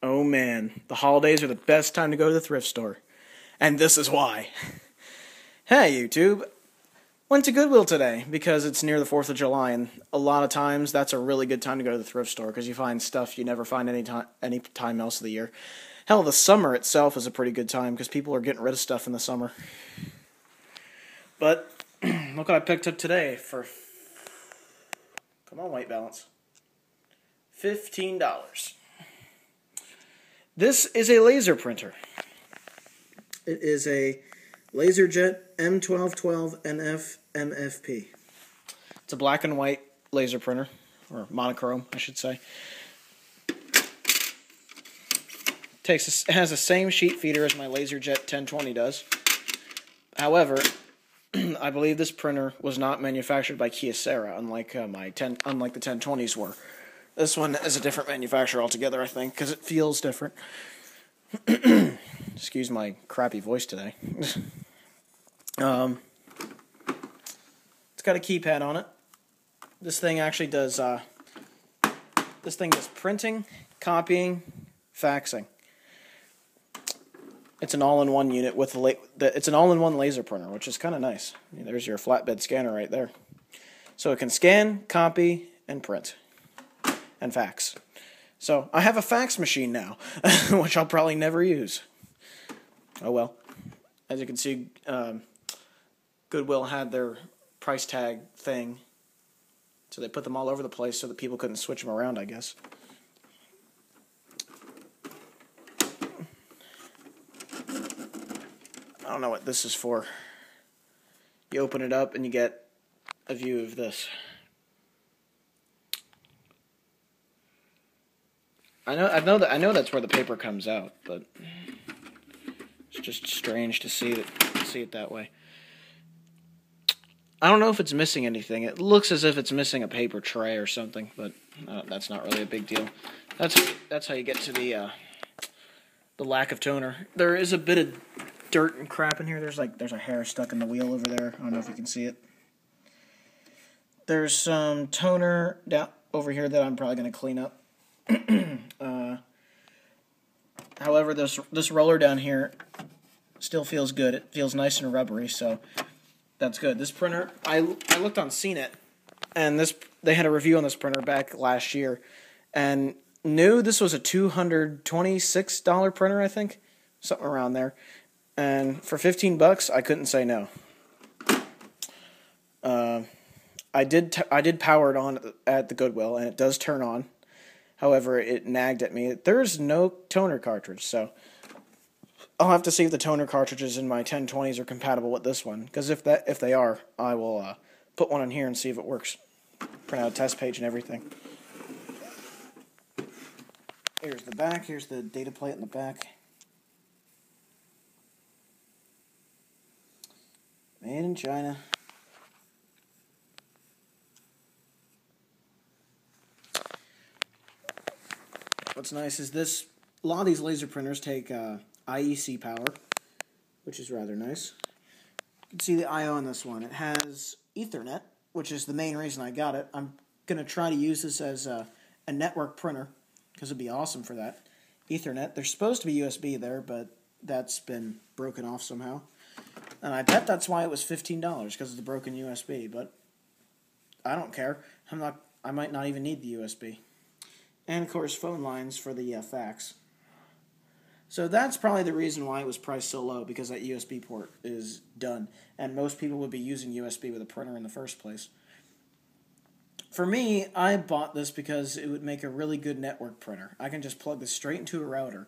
Oh man, the holidays are the best time to go to the thrift store. And this is why. Hey YouTube, went to Goodwill today because it's near the 4th of July, and a lot of times that's a really good time to go to the thrift store because you find stuff you never find any time else of the year. Hell, the summer itself is a pretty good time because people are getting rid of stuff in the summer. But look what I picked up today for, come on, white balance, $15. This is a laser printer. It is a LaserJet M1212 NF MFP. It's a black and white laser printer, or monochrome, I should say. It has the same sheet feeder as my LaserJet 1020 does. However, I believe this printer was not manufactured by Kyocera, unlike the 1020s were. This one is a different manufacturer altogether, I think, because it feels different. Excuse my crappy voice today. It's got a keypad on it. This thing actually does. This thing does printing, copying, faxing. It's an all-in-one unit with it's an all-in-one laser printer, which is kind of nice. There's your flatbed scanner right there. So it can scan, copy, and print, and fax. So I have a fax machine now, which I'll probably never use. Oh well. As you can see, Goodwill had their price tag thing, so they put them all over the place so that people couldn't switch them around, I guess. I don't know what this is for. You open it up and you get a view of this. I know that's where the paper comes out, but it's just strange to see it that way. I don't know if it's missing anything. It looks as if it's missing a paper tray or something, but that's not really a big deal. That's how you get to the lack of toner. There is a bit of dirt and crap in here. There's a hair stuck in the wheel over there. I don't know if you can see it. There's some toner down over here that I'm probably going to clean up. However, this roller down here still feels good. It feels nice and rubbery, so that's good. This printer, I looked on CNET, and they had a review on this printer back last year, and knew this was a $226 printer, I think, something around there. And for $15, I couldn't say no. I did power it on at the Goodwill, and it does turn on. However, it nagged at me. There's no toner cartridge, so I'll have to see if the toner cartridges in my 1020s are compatible with this one. Because if they are, I will put one in here and see if it works. Print out a test page and everything. Here's the back. Here's the data plate in the back. Made in China. What's nice is a lot of these laser printers take IEC power, which is rather nice. You can see the I/O on this one. It has Ethernet, which is the main reason I got it. I'm going to try to use this as a network printer, because it'd be awesome for that. Ethernet. There's supposed to be USB there, but that's been broken off somehow. And I bet that's why it was $15, because of the broken USB, but I don't care. I might not even need the USB. And, of course, phone lines for the fax. So that's probably the reason why it was priced so low, because that USB port is done. And most people would be using USB with a printer in the first place. For me, I bought this because it would make a really good network printer. I can just plug this straight into a router,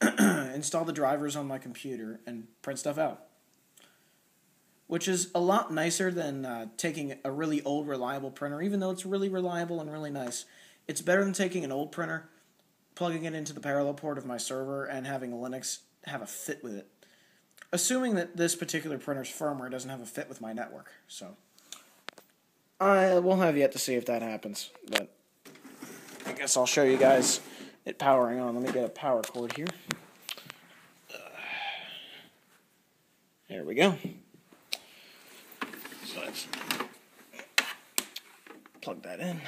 install the drivers on my computer, and print stuff out. Which is a lot nicer than taking a really old, reliable printer, even though it's really reliable and really nice. It's better than taking an old printer, plugging it into the parallel port of my server, and having Linux have a fit with it. Assuming that this particular printer's firmware doesn't have a fit with my network. So, I will have yet to see if that happens. But I guess I'll show you guys it powering on. Let me get a power cord here. There we go. So let's plug that in.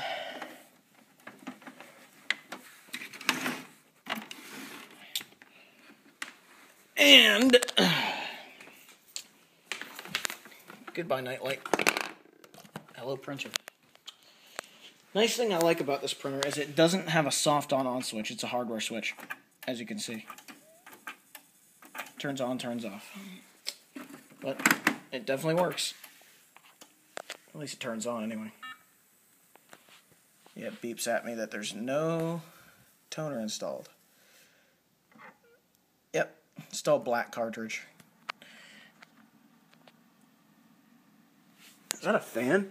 And goodbye, nightlight. Hello, printer. Nice thing I like about this printer is it doesn't have a soft on switch. It's a hardware switch, as you can see. Turns on, turns off. But it definitely works. At least it turns on anyway. Yeah, it beeps at me that there's no toner installed. Yep, installed black cartridge. Is that a fan?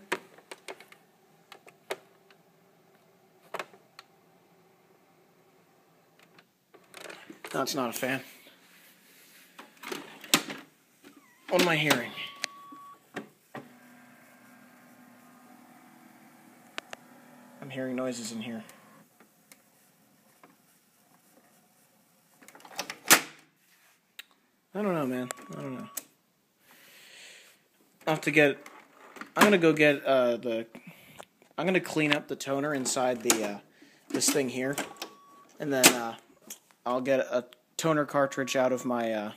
No, it's not a fan. What am I hearing? I'm hearing noises in here. I don't know, man. I don't know. I'll have to get... I'm gonna go get I'm gonna clean up the toner inside the this thing here, and then I'll get a toner cartridge out of my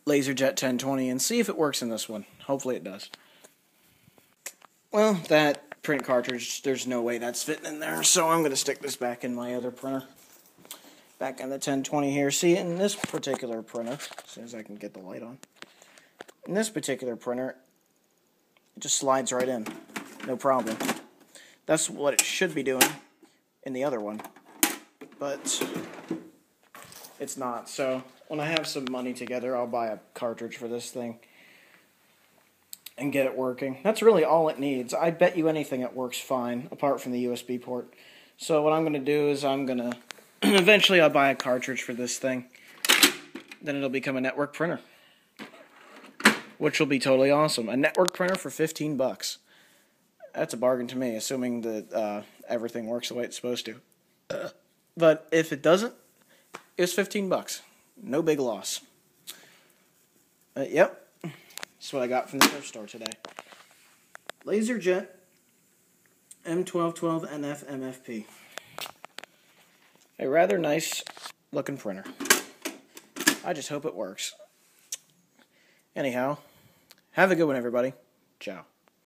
LaserJet 1020 and see if it works in this one. Hopefully it does. Well, that print cartridge, there's no way that's fitting in there, so I'm gonna stick this back in my other printer. Back in the 1020 here. See, in this particular printer, as soon as I can get the light on, in this particular printer, it just slides right in. No problem. That's what it should be doing in the other one. But it's not. So when I have some money together, I'll buy a cartridge for this thing and get it working. That's really all it needs. I bet you anything it works fine, apart from the USB port. So what I'm going to do is I'm going to... eventually I'll buy a cartridge for this thing. Then it'll become a network printer. Which will be totally awesome. A network printer for $15. That's a bargain to me, assuming that everything works the way it's supposed to. But if it doesn't, it's $15. No big loss. Yep. That's what I got from the thrift store today. LaserJet M1212 NF MFP. A rather nice looking printer. I just hope it works. Anyhow, have a good one, everybody. Ciao.